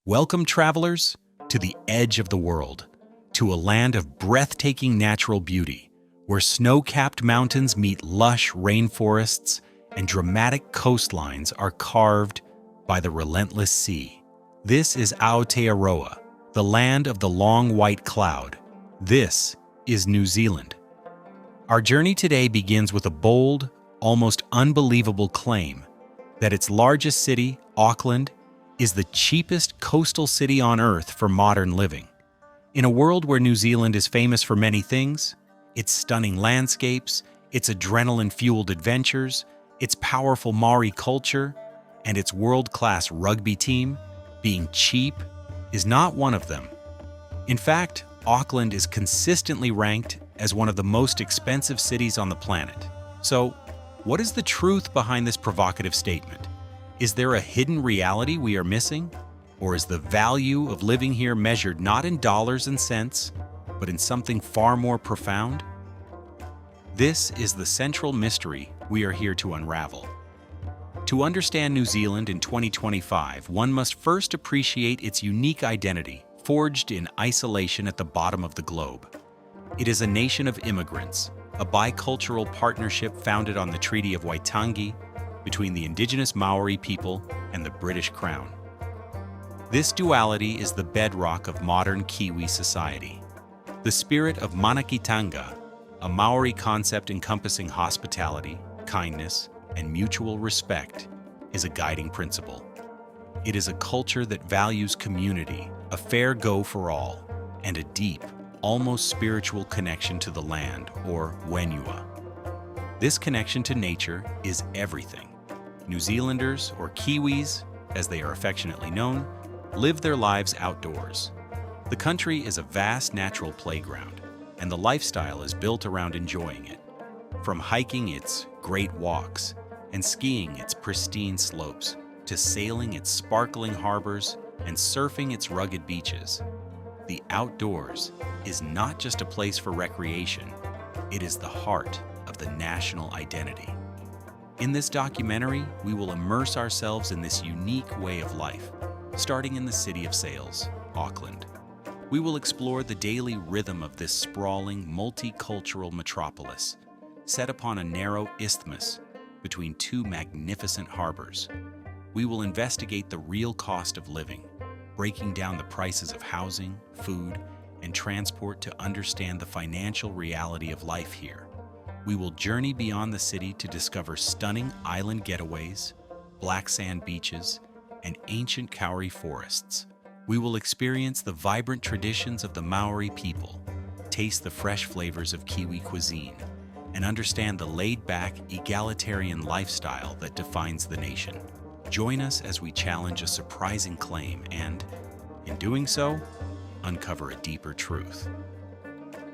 Welcome, travelers, to the edge of the world, to a land of breathtaking natural beauty, where snow-capped mountains meet lush rainforests and dramatic coastlines are carved by the relentless sea. This is Aotearoa, the land of the long white cloud. This is New Zealand. Our journey today begins with a bold, almost unbelievable claim that its largest city, Auckland, is the cheapest coastal city on Earth for modern living. In a world where New Zealand is famous for many things, its stunning landscapes, its adrenaline-fueled adventures, its powerful Maori culture, and its world-class rugby team, being cheap is not one of them. In fact, Auckland is consistently ranked as one of the most expensive cities on the planet. So, what is the truth behind this provocative statement? Is there a hidden reality we are missing? Or is the value of living here measured not in dollars and cents, but in something far more profound? This is the central mystery we are here to unravel. To understand New Zealand in 2025, one must first appreciate its unique identity, forged in isolation at the bottom of the globe. It is a nation of immigrants, a bicultural partnership founded on the Treaty of Waitangi between the Indigenous Maori people and the British Crown. This duality is the bedrock of modern Kiwi society. The spirit of manakitanga, a Maori concept encompassing hospitality, kindness, and mutual respect, is a guiding principle. It is a culture that values community, a fair go for all, and a deep, almost spiritual connection to the land, or wenua. This connection to nature is everything. New Zealanders, or Kiwis, as they are affectionately known, live their lives outdoors. The country is a vast natural playground, and the lifestyle is built around enjoying it. From hiking its great walks and skiing its pristine slopes, to sailing its sparkling harbors and surfing its rugged beaches, the outdoors is not just a place for recreation, it is the heart of the national identity. In this documentary, we will immerse ourselves in this unique way of life, starting in the city of sails, Auckland. We will explore the daily rhythm of this sprawling, multicultural metropolis, set upon a narrow isthmus between two magnificent harbors. We will investigate the real cost of living, breaking down the prices of housing, food, and transport to understand the financial reality of life here. We will journey beyond the city to discover stunning island getaways, black sand beaches, and ancient kauri forests. We will experience the vibrant traditions of the Maori people, taste the fresh flavors of Kiwi cuisine, and understand the laid-back, egalitarian lifestyle that defines the nation. Join us as we challenge a surprising claim and, in doing so, uncover a deeper truth.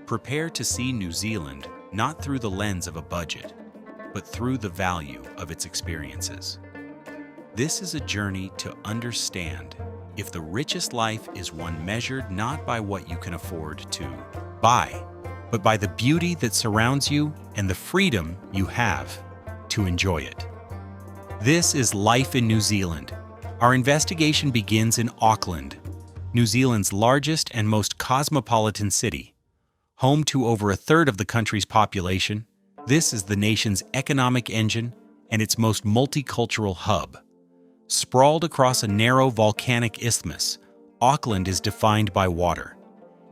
Prepare to see New Zealand not through the lens of a budget, but through the value of its experiences. This is a journey to understand if the richest life is one measured not by what you can afford to buy, but by the beauty that surrounds you and the freedom you have to enjoy it. This is Life in New Zealand. Our investigation begins in Auckland, New Zealand's largest and most cosmopolitan city. Home to over a third of the country's population, this is the nation's economic engine and its most multicultural hub. Sprawled across a narrow volcanic isthmus, Auckland is defined by water.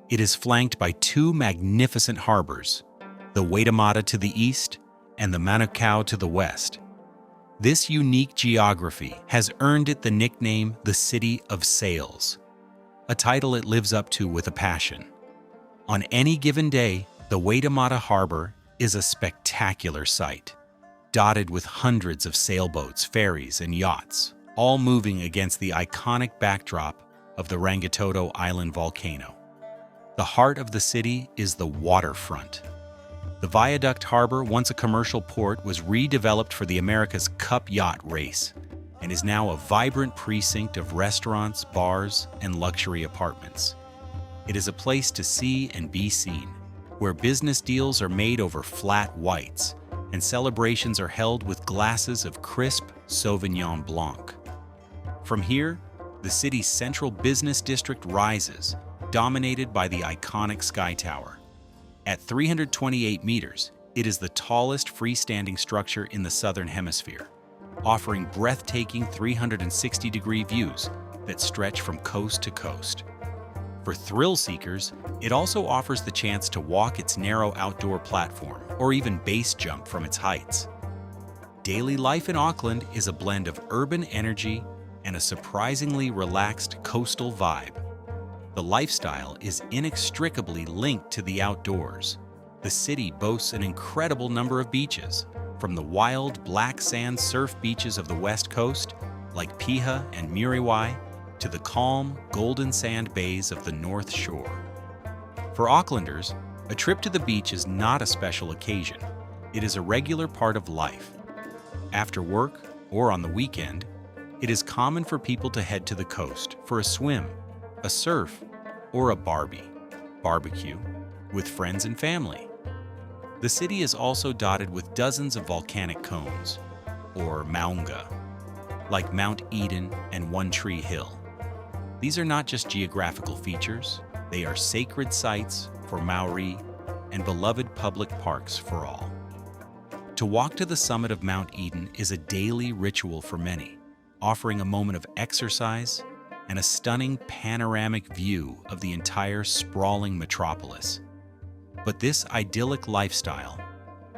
It is flanked by two magnificent harbors, the Waitemata to the east and the Manukau to the west. This unique geography has earned it the nickname the City of Sails, a title it lives up to with a passion. On any given day, the Waitemata Harbor is a spectacular sight, dotted with hundreds of sailboats, ferries, and yachts, all moving against the iconic backdrop of the Rangitoto Island volcano. The heart of the city is the waterfront. The Viaduct Harbor, once a commercial port, was redeveloped for the America's Cup yacht race and is now a vibrant precinct of restaurants, bars, and luxury apartments. It is a place to see and be seen, where business deals are made over flat whites and celebrations are held with glasses of crisp Sauvignon Blanc. From here, The city's central business district rises, dominated by the iconic Sky Tower. At 328 meters, it is the tallest freestanding structure in the Southern Hemisphere, offering breathtaking 360-degree views that stretch from coast to coast. For thrill seekers, it also offers the chance to walk its narrow outdoor platform or even base jump from its heights. Daily life in Auckland is a blend of urban energy and a surprisingly relaxed coastal vibe. The lifestyle is inextricably linked to the outdoors. The city boasts an incredible number of beaches, from the wild black sand surf beaches of the west coast, like Piha and Muriwai, to the calm golden sand bays of the North Shore. For Aucklanders, a trip to the beach is not a special occasion. It is a regular part of life. After work or on the weekend, it is common for people to head to the coast for a swim, a surf, or a barbecue with friends and family. The city is also dotted with dozens of volcanic cones, or maunga, like Mount Eden and One Tree Hill. These are not just geographical features, they are sacred sites for Maori and beloved public parks for all. To walk to the summit of Mount Eden is a daily ritual for many, offering a moment of exercise and a stunning panoramic view of the entire sprawling metropolis. But this idyllic lifestyle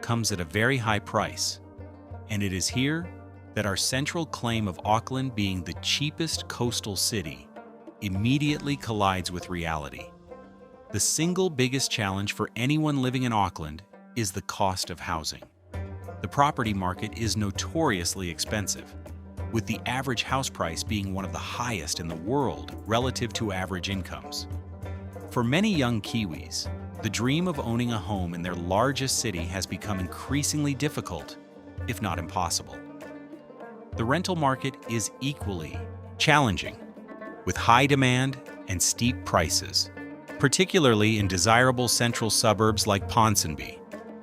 comes at a very high price, and it is here that our central claim of Auckland being the cheapest coastal city immediately collides with reality. The single biggest challenge for anyone living in Auckland is the cost of housing. The property market is notoriously expensive, with the average house price being one of the highest in the world relative to average incomes. For many young Kiwis, the dream of owning a home in their largest city has become increasingly difficult, if not impossible. The rental market is equally challenging, with high demand and steep prices, particularly in desirable central suburbs like Ponsonby,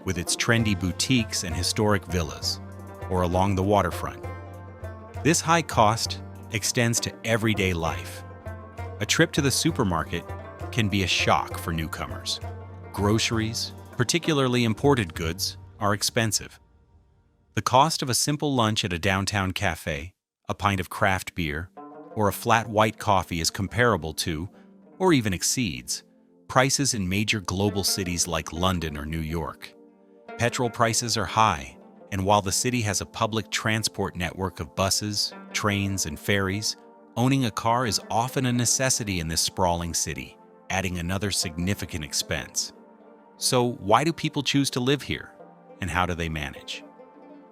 with its trendy boutiques and historic villas, or along the waterfront. This high cost extends to everyday life. A trip to the supermarket can be a shock for newcomers. Groceries, particularly imported goods, are expensive. The cost of a simple lunch at a downtown cafe, a pint of craft beer, or a flat white coffee is comparable to, or even exceeds, prices in major global cities like London or New York. Petrol prices are high, and while the city has a public transport network of buses, trains, and ferries, owning a car is often a necessity in this sprawling city, adding another significant expense. So why do people choose to live here, and how do they manage?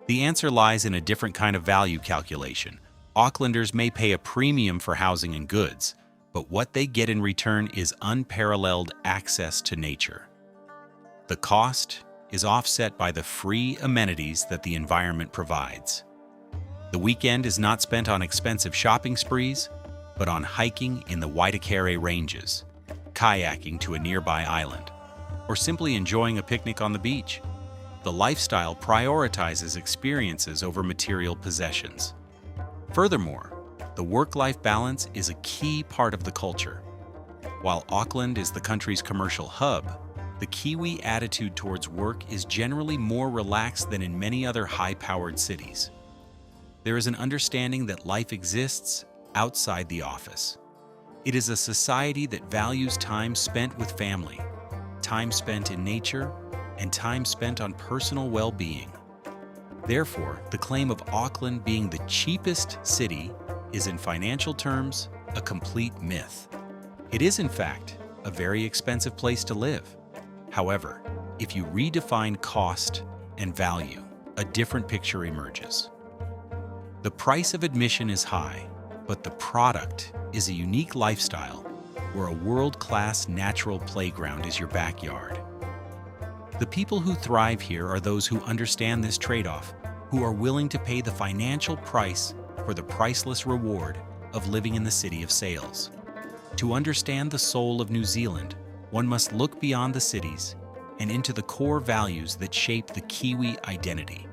The answer lies in a different kind of value calculation. Aucklanders may pay a premium for housing and goods, but what they get in return is unparalleled access to nature. The cost is offset by the free amenities that the environment provides. The weekend is not spent on expensive shopping sprees, but on hiking in the Waitakere Ranges, kayaking to a nearby island, or simply enjoying a picnic on the beach. The lifestyle prioritizes experiences over material possessions. Furthermore, the work-life balance is a key part of the culture. While Auckland is the country's commercial hub, the Kiwi attitude towards work is generally more relaxed than in many other high-powered cities. There is an understanding that life exists outside the office. It is a society that values time spent with family, time spent in nature, and time spent on personal well-being. Therefore, the claim of Auckland being the cheapest city is, in financial terms, a complete myth. It is, in fact, a very expensive place to live. However, if you redefine cost and value, a different picture emerges. The price of admission is high, but the product is a unique lifestyle where a world-class natural playground is your backyard. The people who thrive here are those who understand this trade-off, who are willing to pay the financial price for the priceless reward of living in the city of sails. To understand the soul of New Zealand, one must look beyond the cities and into the core values that shape the Kiwi identity.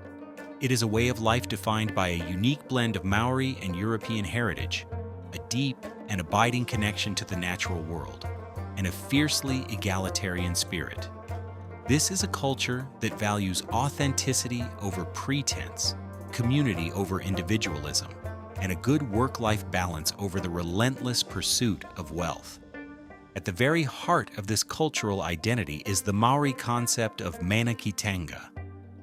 It is a way of life defined by a unique blend of Maori and European heritage, a deep and abiding connection to the natural world, and a fiercely egalitarian spirit. This is a culture that values authenticity over pretense, community over individualism, and a good work-life balance over the relentless pursuit of wealth. At the very heart of this cultural identity is the Maori concept of mana ki tenga.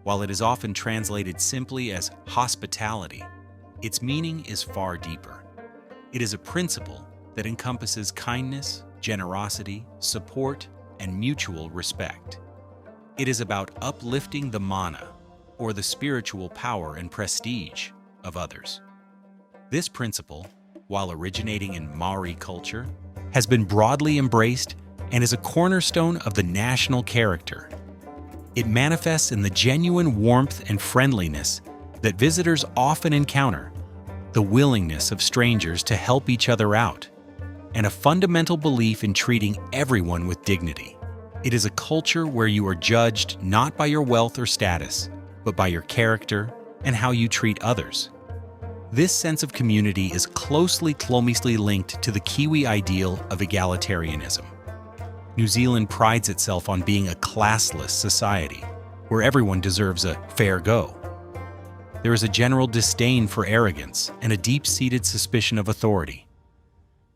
While it is often translated simply as hospitality, its meaning is far deeper. It is a principle that encompasses kindness, generosity, support, and mutual respect. It is about uplifting the mana, or the spiritual power and prestige, of others. This principle, while originating in Maori culture, has been broadly embraced and is a cornerstone of the national character. It manifests in the genuine warmth and friendliness that visitors often encounter, the willingness of strangers to help each other out, and a fundamental belief in treating everyone with dignity. It is a culture where you are judged not by your wealth or status, but by your character and how you treat others. This sense of community is closely linked to the Kiwi ideal of egalitarianism. New Zealand prides itself on being a classless society, where everyone deserves a fair go. There is a general disdain for arrogance and a deep-seated suspicion of authority.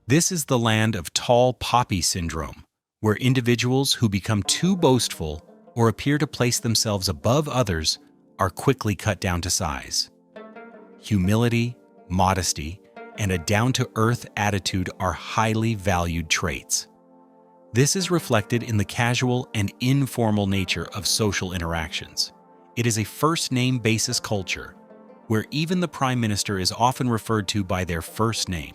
This is the land of tall poppy syndrome, where individuals who become too boastful or appear to place themselves above others are quickly cut down to size. Humility, modesty, and a down-to-earth attitude are highly valued traits. This is reflected in the casual and informal nature of social interactions. It is a first-name basis culture, where even the Prime Minister is often referred to by their first name.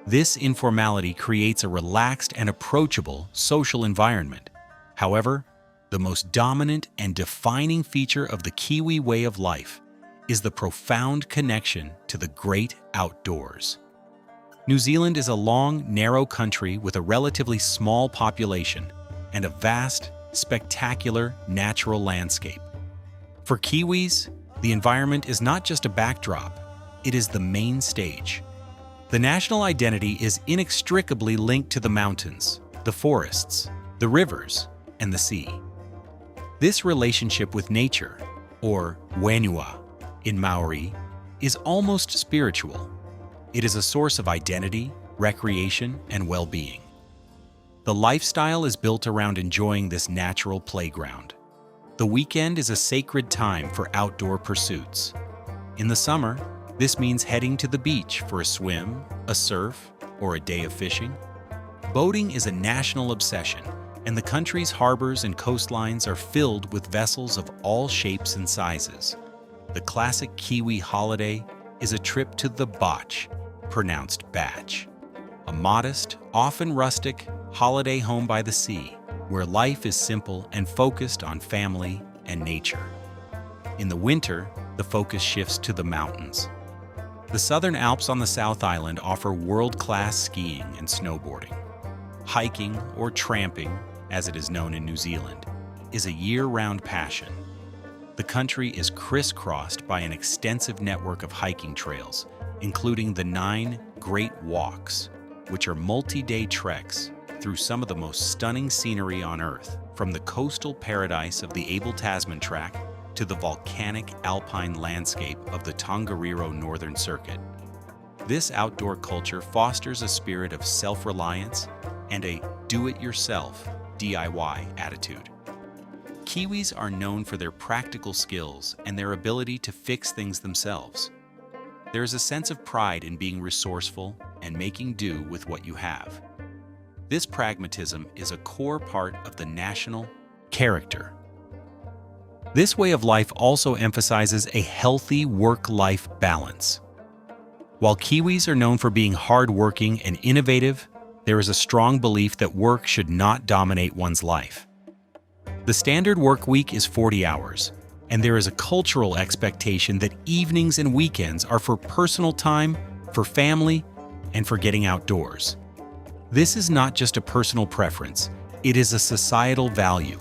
This informality creates a relaxed and approachable social environment. However, the most dominant and defining feature of the Kiwi way of life is the profound connection to the great outdoors. New Zealand is a long, narrow country with a relatively small population and a vast, spectacular natural landscape. For Kiwis, the environment is not just a backdrop, it is the main stage. The national identity is inextricably linked to the mountains, the forests, the rivers, and the sea. This relationship with nature, or wenua in Maori, is almost spiritual. It is a source of identity, recreation, and well-being. The lifestyle is built around enjoying this natural playground. The weekend is a sacred time for outdoor pursuits. In the summer, this means heading to the beach for a swim, a surf, or a day of fishing. Boating is a national obsession, and the country's harbors and coastlines are filled with vessels of all shapes and sizes. The classic Kiwi holiday is a trip to the botch, pronounced batch, a modest, often rustic, holiday home by the sea, where life is simple and focused on family and nature. In the winter, the focus shifts to the mountains. The Southern Alps on the South Island offer world-class skiing and snowboarding. Hiking, or tramping, as it is known in New Zealand, is a year-round passion. The country is crisscrossed by an extensive network of hiking trails, including the 9 Great Walks, which are multi-day treks through some of the most stunning scenery on Earth, from the coastal paradise of the Abel Tasman Track to the volcanic alpine landscape of the Tongariro Northern Circuit. This outdoor culture fosters a spirit of self-reliance and a do-it-yourself (DIY) attitude. Kiwis are known for their practical skills and their ability to fix things themselves. There is a sense of pride in being resourceful and making do with what you have. This pragmatism is a core part of the national character. This way of life also emphasizes a healthy work-life balance. While Kiwis are known for being hardworking and innovative, there is a strong belief that work should not dominate one's life. The standard work week is 40 hours, and there is a cultural expectation that evenings and weekends are for personal time, for family, and for getting outdoors. This is not just a personal preference, it is a societal value.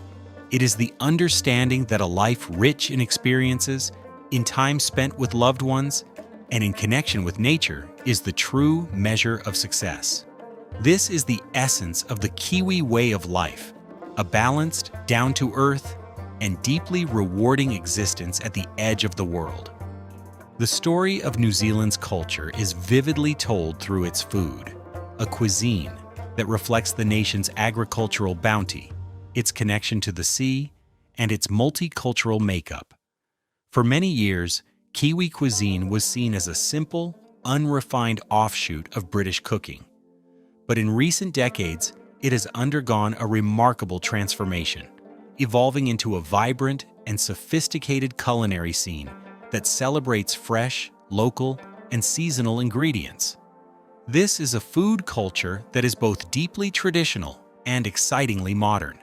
It is the understanding that a life rich in experiences, in time spent with loved ones, and in connection with nature is the true measure of success. This is the essence of the Kiwi way of life, a balanced, down-to-earth, and deeply rewarding existence at the edge of the world. The story of New Zealand's culture is vividly told through its food, a cuisine that reflects the nation's agricultural bounty, its connection to the sea, and its multicultural makeup. For many years, Kiwi cuisine was seen as a simple, unrefined offshoot of British cooking. But in recent decades, it has undergone a remarkable transformation, evolving into a vibrant and sophisticated culinary scene that celebrates fresh, local, and seasonal ingredients. This is a food culture that is both deeply traditional and excitingly modern.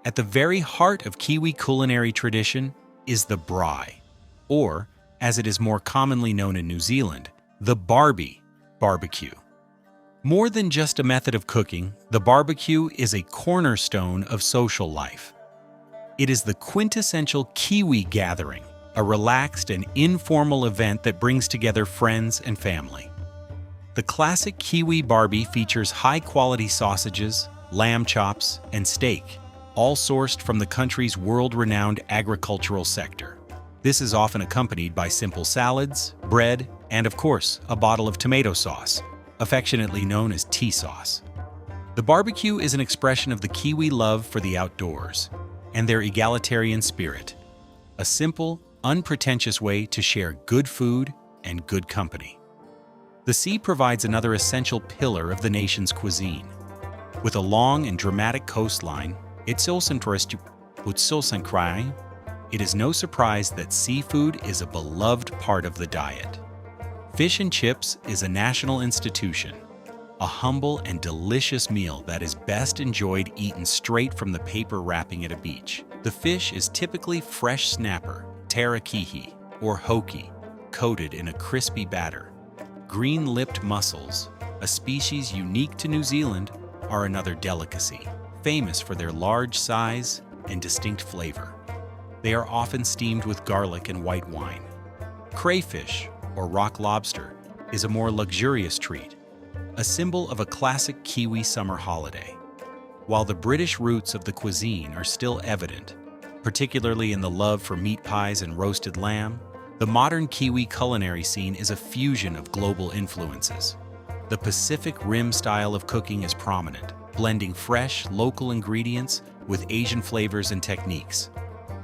At the very heart of Kiwi culinary tradition is the braai, or, as it is more commonly known in New Zealand, the Barbie barbecue. More than just a method of cooking, the barbecue is a cornerstone of social life. It is the quintessential Kiwi gathering, a relaxed and informal event that brings together friends and family. The classic Kiwi Barbie features high-quality sausages, lamb chops, and steak, all sourced from the country's world-renowned agricultural sector. This is often accompanied by simple salads, bread, and of course, a bottle of tomato sauce, affectionately known as tea sauce. The barbecue is an expression of the Kiwi love for the outdoors and their egalitarian spirit, a simple, unpretentious way to share good food and good company. The sea provides another essential pillar of the nation's cuisine. With a long and dramatic coastline, it is no surprise that seafood is a beloved part of the diet. Fish and chips is a national institution, a humble and delicious meal that is best enjoyed eaten straight from the paper wrapping at a beach. The fish is typically fresh snapper, tarakihi, or hoki, coated in a crispy batter. Green-lipped mussels, a species unique to New Zealand, are another delicacy, famous for their large size and distinct flavor. They are often steamed with garlic and white wine. Crayfish, or rock lobster, is a more luxurious treat, a symbol of a classic Kiwi summer holiday. While the British roots of the cuisine are still evident, particularly in the love for meat pies and roasted lamb, the modern Kiwi culinary scene is a fusion of global influences. The Pacific Rim style of cooking is prominent, blending fresh, local ingredients with Asian flavors and techniques.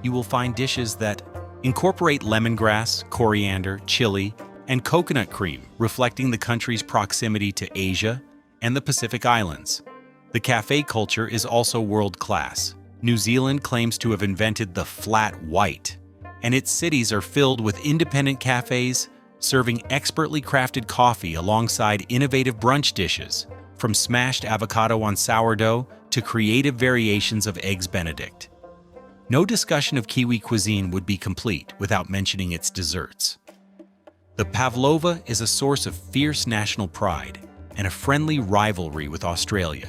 You will find dishes that incorporate lemongrass, coriander, chili, and coconut cream, reflecting the country's proximity to Asia and the Pacific Islands. The cafe culture is also world-class. New Zealand claims to have invented the flat white, and its cities are filled with independent cafes serving expertly crafted coffee alongside innovative brunch dishes, from smashed avocado on sourdough to creative variations of Eggs Benedict. No discussion of Kiwi cuisine would be complete without mentioning its desserts. The pavlova is a source of fierce national pride and a friendly rivalry with Australia,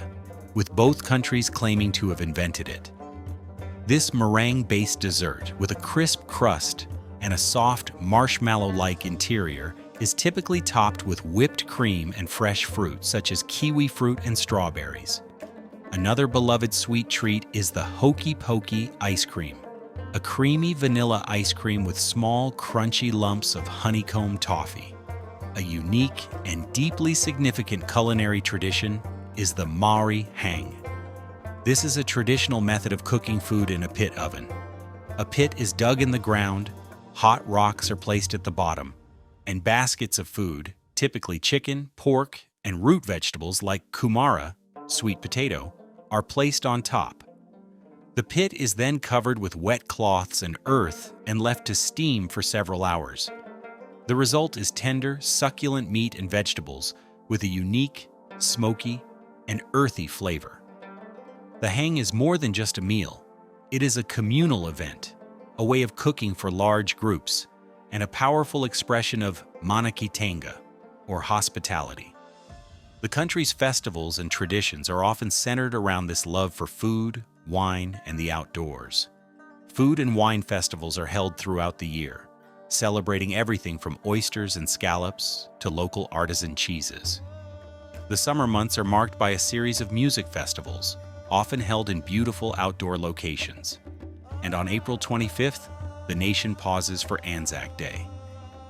with both countries claiming to have invented it. This meringue-based dessert, with a crisp crust and a soft, marshmallow-like interior, is typically topped with whipped cream and fresh fruit such as kiwi fruit and strawberries. Another beloved sweet treat is the Hokey Pokey ice cream, a creamy vanilla ice cream with small, crunchy lumps of honeycomb toffee. A unique and deeply significant culinary tradition is the Maori hang. This is a traditional method of cooking food in a pit oven. A pit is dug in the ground, hot rocks are placed at the bottom, and baskets of food, typically chicken, pork, and root vegetables like kumara, sweet potato, are placed on top. The pit is then covered with wet cloths and earth and left to steam for several hours. The result is tender, succulent meat and vegetables with a unique, smoky, and earthy flavor. The hang is more than just a meal. It is a communal event, a way of cooking for large groups, and a powerful expression of manakitenga, or hospitality. The country's festivals and traditions are often centered around this love for food, wine, and the outdoors. Food and wine festivals are held throughout the year, celebrating everything from oysters and scallops to local artisan cheeses. The summer months are marked by a series of music festivals, often held in beautiful outdoor locations. And on April 25th, the nation pauses for Anzac Day,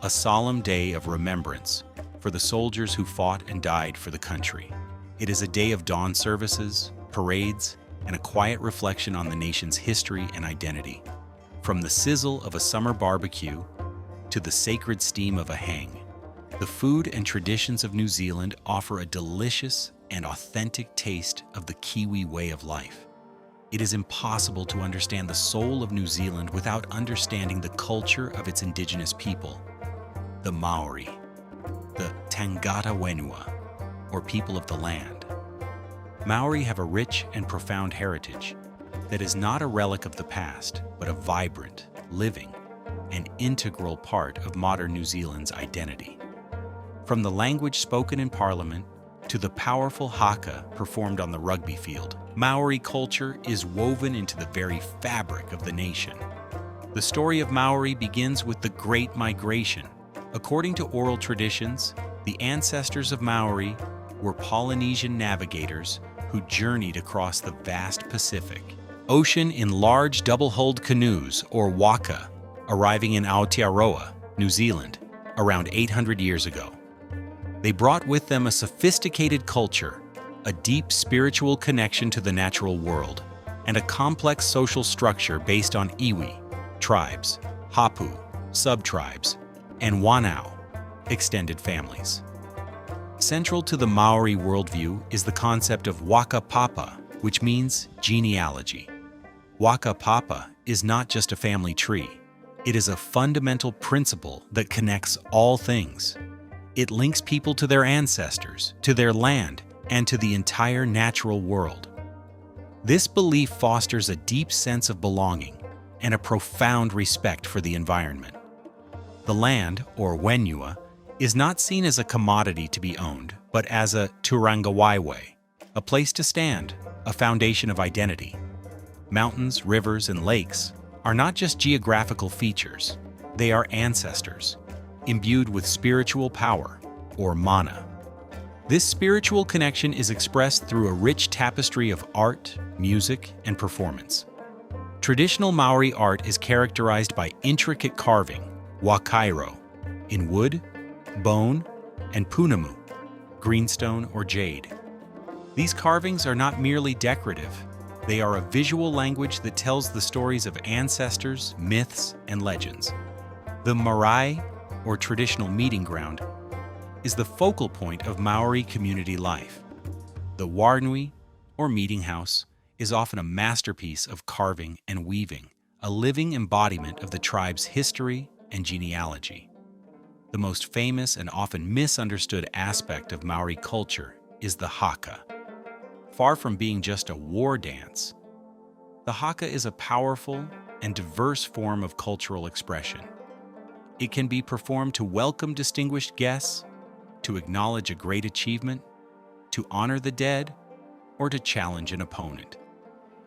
a solemn day of remembrance for the soldiers who fought and died for the country. It is a day of dawn services, parades, and a quiet reflection on the nation's history and identity. From the sizzle of a summer barbecue to the sacred steam of a hang, the food and traditions of New Zealand offer a delicious and authentic taste of the Kiwi way of life. It is impossible to understand the soul of New Zealand without understanding the culture of its indigenous people, the Maori, the Tangata Wenua, or people of the land. Maori have a rich and profound heritage that is not a relic of the past, but a vibrant, living, and integral part of modern New Zealand's identity. From the language spoken in Parliament to the powerful haka performed on the rugby field, Maori culture is woven into the very fabric of the nation. The story of Maori begins with the Great Migration. According to oral traditions, the ancestors of Maori were Polynesian navigators who journeyed across the vast Pacific Ocean in large double-hulled canoes, or waka, arriving in Aotearoa, New Zealand, around 800 years ago. They brought with them a sophisticated culture, a deep spiritual connection to the natural world, and a complex social structure based on iwi, tribes, hapu, sub-tribes, and wanao, extended families. Central to the Maori worldview is the concept of waka papa, which means genealogy. Waka papa is not just a family tree. It is a fundamental principle that connects all things. It links people to their ancestors, to their land, and to the entire natural world. This belief fosters a deep sense of belonging and a profound respect for the environment. The land, or wenua, is not seen as a commodity to be owned, but as a turangawaiwe, a place to stand, a foundation of identity. Mountains, rivers, and lakes are not just geographical features, they are ancestors, imbued with spiritual power, or mana. This spiritual connection is expressed through a rich tapestry of art, music, and performance. Traditional Maori art is characterized by intricate carving, wakairo, in wood, bone, and punamu, greenstone or jade. These carvings are not merely decorative. They are a visual language that tells the stories of ancestors, myths, and legends. The marae, or traditional meeting ground, is the focal point of Maori community life. The warnui, or meeting house, is often a masterpiece of carving and weaving, a living embodiment of the tribe's history and genealogy. The most famous and often misunderstood aspect of Maori culture is the haka. Far from being just a war dance, the haka is a powerful and diverse form of cultural expression. It can be performed to welcome distinguished guests, to acknowledge a great achievement, to honor the dead, or to challenge an opponent.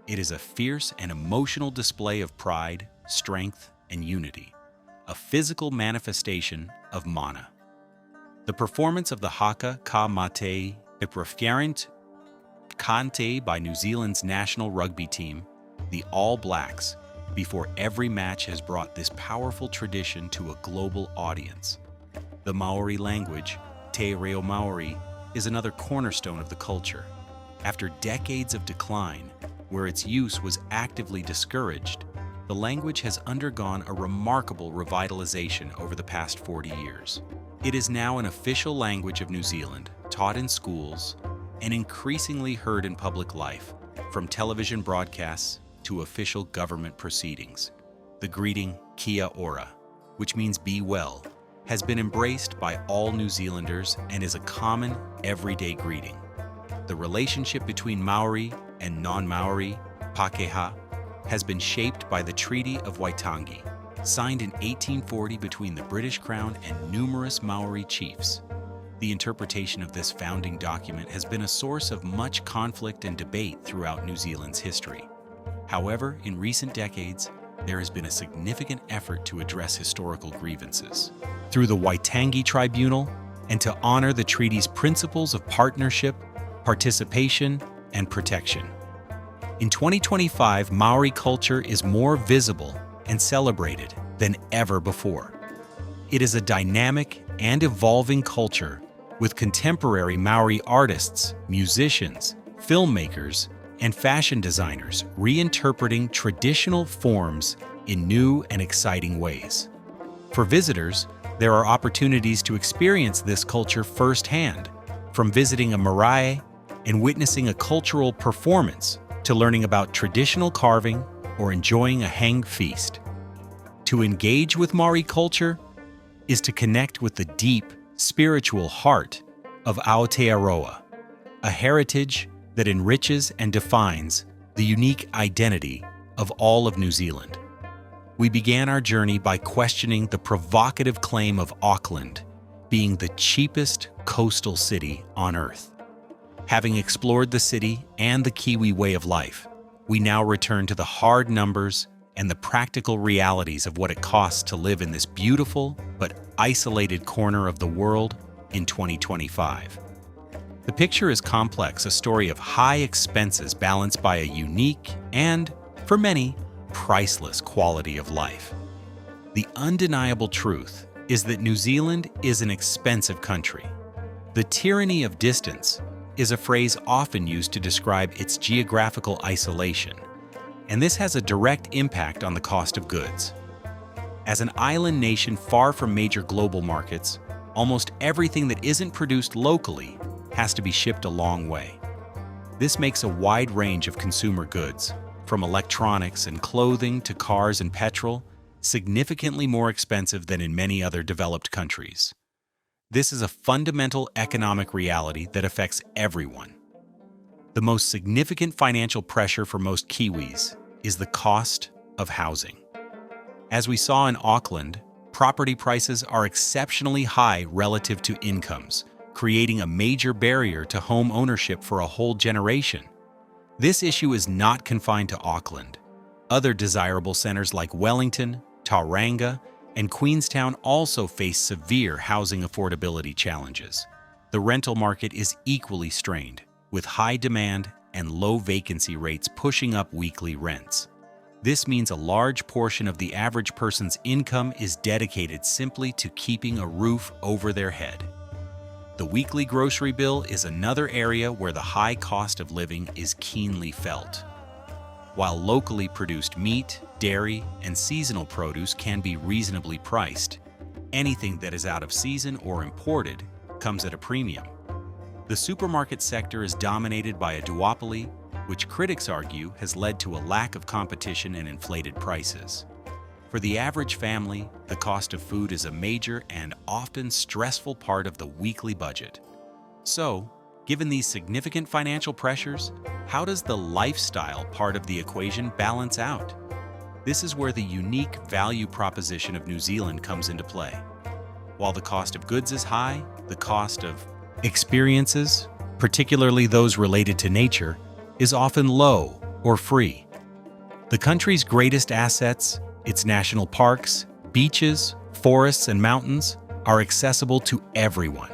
It is a fierce and emotional display of pride, strength, and unity, a physical manifestation of mana. The performance of the haka ka mate iprefierent kante by New Zealand's national rugby team, the All Blacks, before every match has brought this powerful tradition to a global audience. The Maori language, Te Reo Maori, is another cornerstone of the culture. After decades of decline, where its use was actively discouraged, the language has undergone a remarkable revitalization over the past 40 years. It is now an official language of New Zealand, taught in schools, and increasingly heard in public life, from television broadcasts to official government proceedings. The greeting Kia ora, which means be well, has been embraced by all New Zealanders and is a common, everyday greeting. The relationship between Maori and non-Maori, Pakeha, has been shaped by the Treaty of Waitangi, signed in 1840 between the British Crown and numerous Maori chiefs. The interpretation of this founding document has been a source of much conflict and debate throughout New Zealand's history. However, in recent decades, there has been a significant effort to address historical grievances through the Waitangi Tribunal and to honor the treaty's principles of partnership, participation, and protection. In 2025, Maori culture is more visible and celebrated than ever before. It is a dynamic and evolving culture with contemporary Maori artists, musicians, filmmakers, and fashion designers reinterpreting traditional forms in new and exciting ways. For visitors, there are opportunities to experience this culture firsthand, from visiting a marae and witnessing a cultural performance to learning about traditional carving or enjoying a hang feast. To engage with Maori culture is to connect with the deep, spiritual heart of Aotearoa, a heritage that enriches and defines the unique identity of all of New Zealand. We began our journey by questioning the provocative claim of Auckland being the cheapest coastal city on Earth. Having explored the city and the Kiwi way of life, we now return to the hard numbers and the practical realities of what it costs to live in this beautiful but isolated corner of the world in 2025. The picture is complex, a story of high expenses balanced by a unique and, for many, priceless quality of life. The undeniable truth is that New Zealand is an expensive country. The tyranny of distance is a phrase often used to describe its geographical isolation, and this has a direct impact on the cost of goods. As an island nation far from major global markets, almost everything that isn't produced locally has to be shipped a long way. This makes a wide range of consumer goods, from electronics and clothing to cars and petrol, significantly more expensive than in many other developed countries. This is a fundamental economic reality that affects everyone. The most significant financial pressure for most Kiwis is the cost of housing. As we saw in Auckland, property prices are exceptionally high relative to incomes, creating a major barrier to home ownership for a whole generation. This issue is not confined to Auckland. Other desirable centers like Wellington, Tauranga, and Queenstown also face severe housing affordability challenges. The rental market is equally strained, with high demand and low vacancy rates pushing up weekly rents. This means a large portion of the average person's income is dedicated simply to keeping a roof over their head. The weekly grocery bill is another area where the high cost of living is keenly felt. While locally produced meat, dairy, and seasonal produce can be reasonably priced, anything that is out of season or imported comes at a premium. The supermarket sector is dominated by a duopoly, which critics argue has led to a lack of competition and inflated prices. For the average family, the cost of food is a major and often stressful part of the weekly budget. So, given these significant financial pressures, how does the lifestyle part of the equation balance out? This is where the unique value proposition of New Zealand comes into play. While the cost of goods is high, the cost of experiences, particularly those related to nature, is often low or free. The country's greatest assets, its national parks, beaches, forests, and mountains, are accessible to everyone.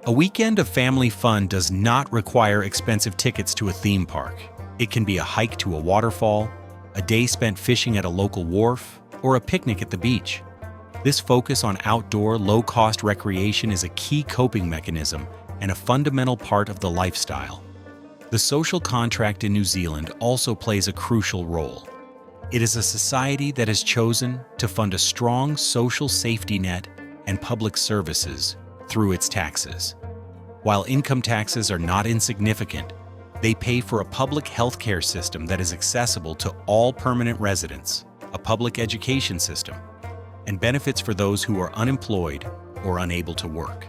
A weekend of family fun does not require expensive tickets to a theme park. It can be a hike to a waterfall, a day spent fishing at a local wharf, or a picnic at the beach. This focus on outdoor, low-cost recreation is a key coping mechanism and a fundamental part of the lifestyle. The social contract in New Zealand also plays a crucial role. It is a society that has chosen to fund a strong social safety net and public services through its taxes. While income taxes are not insignificant, they pay for a public healthcare system that is accessible to all permanent residents, a public education system, and benefits for those who are unemployed or unable to work.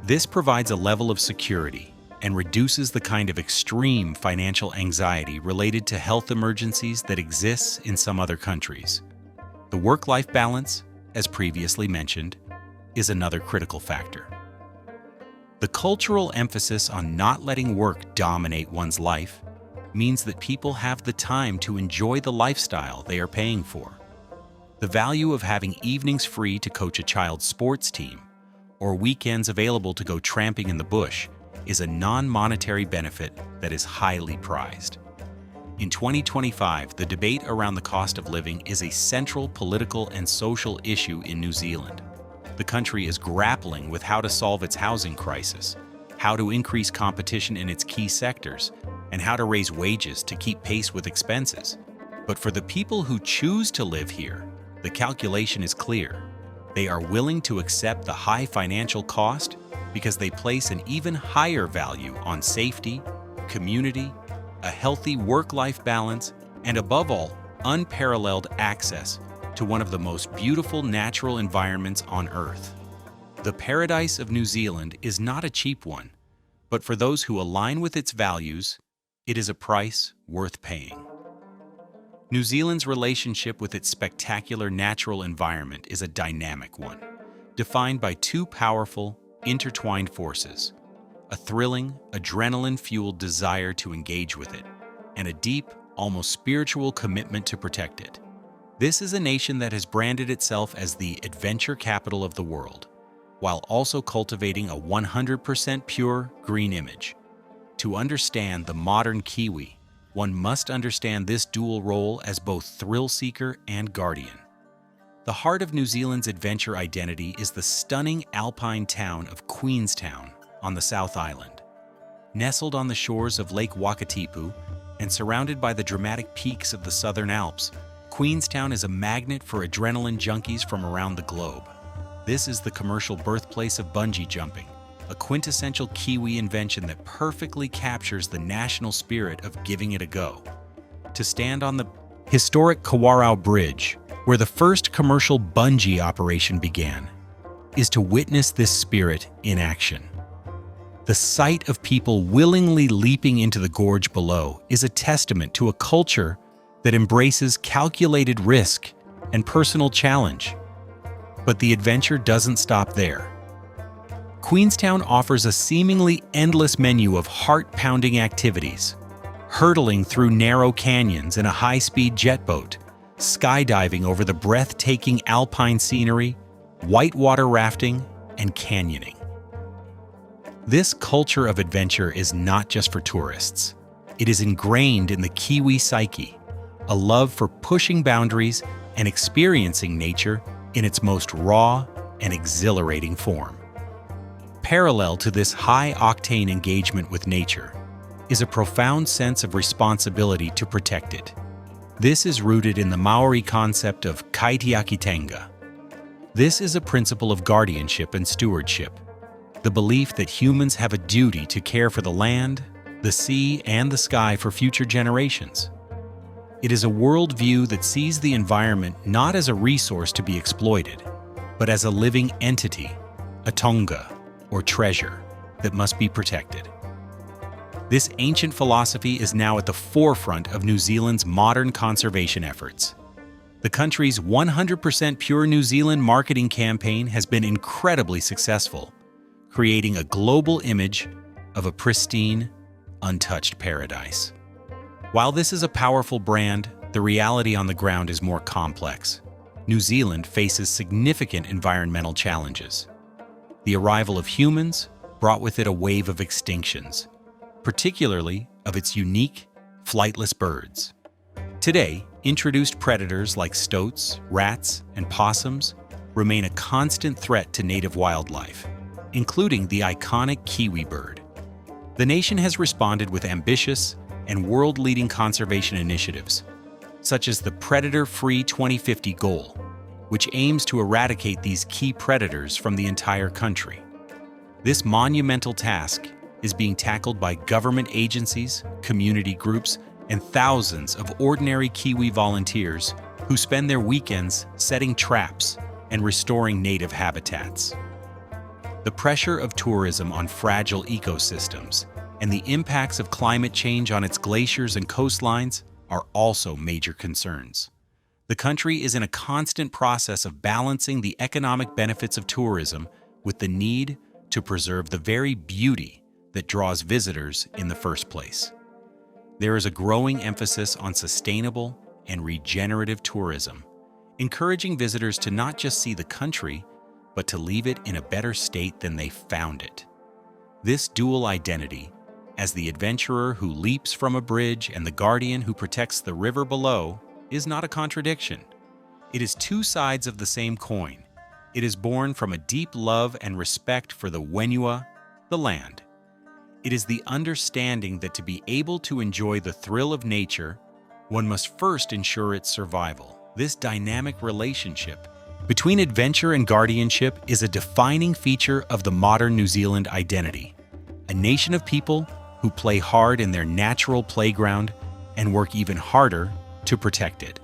This provides a level of security and reduces the kind of extreme financial anxiety related to health emergencies that exists in some other countries. The work-life balance, as previously mentioned, is another critical factor. The cultural emphasis on not letting work dominate one's life means that people have the time to enjoy the lifestyle they are paying for. The value of having evenings free to coach a child's sports team or weekends available to go tramping in the bush is a non-monetary benefit that is highly prized. In 2025, the debate around the cost of living is a central political and social issue in New Zealand. The country is grappling with how to solve its housing crisis, how to increase competition in its key sectors, and how to raise wages to keep pace with expenses. But for the people who choose to live here, the calculation is clear. They are willing to accept the high financial cost because they place an even higher value on safety, community, a healthy work-life balance, and above all, unparalleled access to one of the most beautiful natural environments on Earth. The paradise of New Zealand is not a cheap one, but for those who align with its values, it is a price worth paying. New Zealand's relationship with its spectacular natural environment is a dynamic one, defined by two powerful, intertwined forces: a thrilling, adrenaline-fueled desire to engage with it, and a deep, almost spiritual commitment to protect it. This is a nation that has branded itself as the adventure capital of the world, while also cultivating a 100% pure green image. To understand the modern Kiwi, one must understand this dual role as both thrill-seeker and guardian. The heart of New Zealand's adventure identity is the stunning alpine town of Queenstown on the South Island. Nestled on the shores of Lake Wakatipu and surrounded by the dramatic peaks of the Southern Alps, Queenstown is a magnet for adrenaline junkies from around the globe. This is the commercial birthplace of bungee jumping, a quintessential Kiwi invention that perfectly captures the national spirit of giving it a go. To stand on the historic Kawarau Bridge, where the first commercial bungee operation began, is to witness this spirit in action. The sight of people willingly leaping into the gorge below is a testament to a culture that embraces calculated risk and personal challenge. But the adventure doesn't stop there. Queenstown offers a seemingly endless menu of heart-pounding activities: hurtling through narrow canyons in a high-speed jet boat, skydiving over the breathtaking alpine scenery, whitewater rafting, and canyoning. This culture of adventure is not just for tourists. It is ingrained in the Kiwi psyche, a love for pushing boundaries and experiencing nature in its most raw and exhilarating form. Parallel to this high-octane engagement with nature is a profound sense of responsibility to protect it. This is rooted in the Maori concept of kaitiakitenga. This is a principle of guardianship and stewardship, the belief that humans have a duty to care for the land, the sea, and the sky for future generations. It is a worldview that sees the environment not as a resource to be exploited, but as a living entity, a tonga, or treasure that must be protected. This ancient philosophy is now at the forefront of New Zealand's modern conservation efforts. The country's 100% Pure New Zealand marketing campaign has been incredibly successful, creating a global image of a pristine, untouched paradise. While this is a powerful brand, the reality on the ground is more complex. New Zealand faces significant environmental challenges. The arrival of humans brought with it a wave of extinctions, particularly of its unique, flightless birds. Today, introduced predators like stoats, rats, and possums remain a constant threat to native wildlife, including the iconic Kiwi bird. The nation has responded with ambitious and world-leading conservation initiatives, such as the Predator-Free 2050 goal, which aims to eradicate these key predators from the entire country. This monumental task is being tackled by government agencies, community groups, and thousands of ordinary Kiwi volunteers who spend their weekends setting traps and restoring native habitats. The pressure of tourism on fragile ecosystems and the impacts of climate change on its glaciers and coastlines are also major concerns. The country is in a constant process of balancing the economic benefits of tourism with the need to preserve the very beauty that draws visitors in the first place. there is a growing emphasis on sustainable and regenerative tourism, encouraging visitors to not just see the country, but to leave it in a better state than they found it. This dual identity, as the adventurer who leaps from a bridge and the guardian who protects the river below, is not a contradiction. It is two sides of the same coin. It is born from a deep love and respect for the Wenua, the land. It is the understanding that to be able to enjoy the thrill of nature, one must first ensure its survival. This dynamic relationship between adventure and guardianship is a defining feature of the modern New Zealand identity, a nation of people who play hard in their natural playground and work even harder to protect it.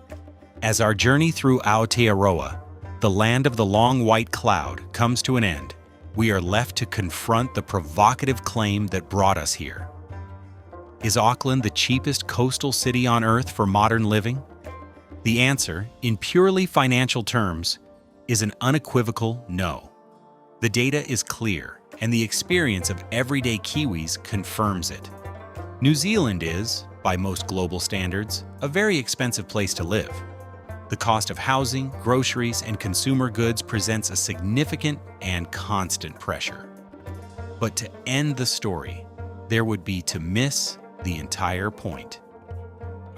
As our journey through Aotearoa, the land of the long white cloud, comes to an end, we are left to confront the provocative claim that brought us here. Is Auckland the cheapest coastal city on Earth for modern living? The answer, in purely financial terms, is an unequivocal no. The data is clear, and the experience of everyday Kiwis confirms it. New Zealand is, by most global standards, a very expensive place to live. The cost of housing, groceries, and consumer goods presents a significant and constant pressure. But to end the story, there would be to miss the entire point.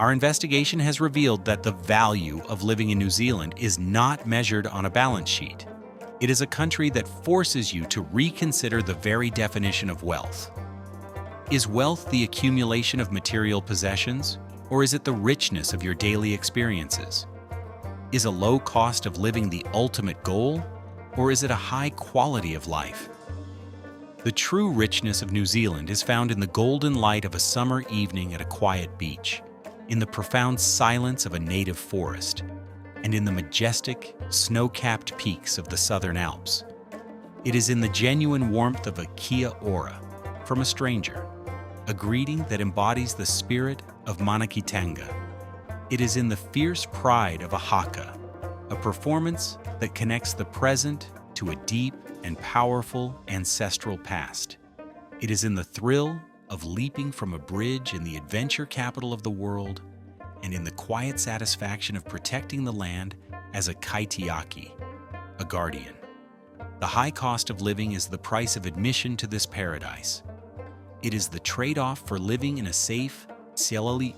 Our investigation has revealed that the value of living in New Zealand is not measured on a balance sheet. It is a country that forces you to reconsider the very definition of wealth. Is wealth the accumulation of material possessions, or is it the richness of your daily experiences? Is a low cost of living the ultimate goal, or is it a high quality of life? The true richness of New Zealand is found in the golden light of a summer evening at a quiet beach, in the profound silence of a native forest, and in the majestic, snow-capped peaks of the Southern Alps. It is in the genuine warmth of a kia ora from a stranger, a greeting that embodies the spirit of Manakitanga. It is in the fierce pride of a haka, a performance that connects the present to a deep and powerful ancestral past. It is in the thrill of leaping from a bridge in the adventure capital of the world, and in the quiet satisfaction of protecting the land as a kaitiaki, a guardian. The high cost of living is the price of admission to this paradise. It is the trade-off for living in a safe, stable,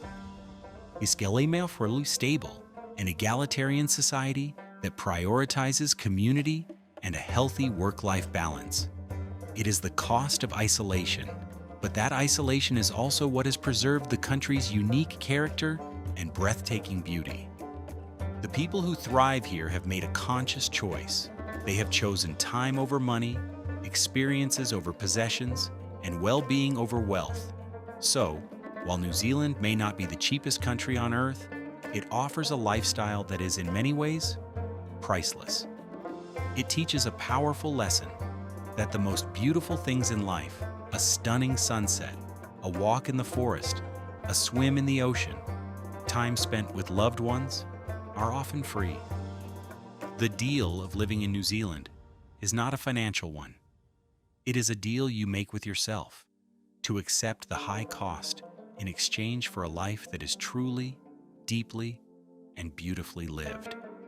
and egalitarian society that prioritizes community and a healthy work-life balance. It is the cost of isolation, but that isolation is also what has preserved the country's unique character and breathtaking beauty. The people who thrive here have made a conscious choice. They have chosen time over money, experiences over possessions, and well-being over wealth. So, while New Zealand may not be the cheapest country on Earth, it offers a lifestyle that is in many ways priceless. It teaches a powerful lesson that the most beautiful things in life, a stunning sunset, a walk in the forest, a swim in the ocean, time spent with loved ones, are often free. The deal of living in New Zealand is not a financial one. It is a deal you make with yourself, to accept the high cost in exchange for a life that is truly, deeply, and beautifully lived.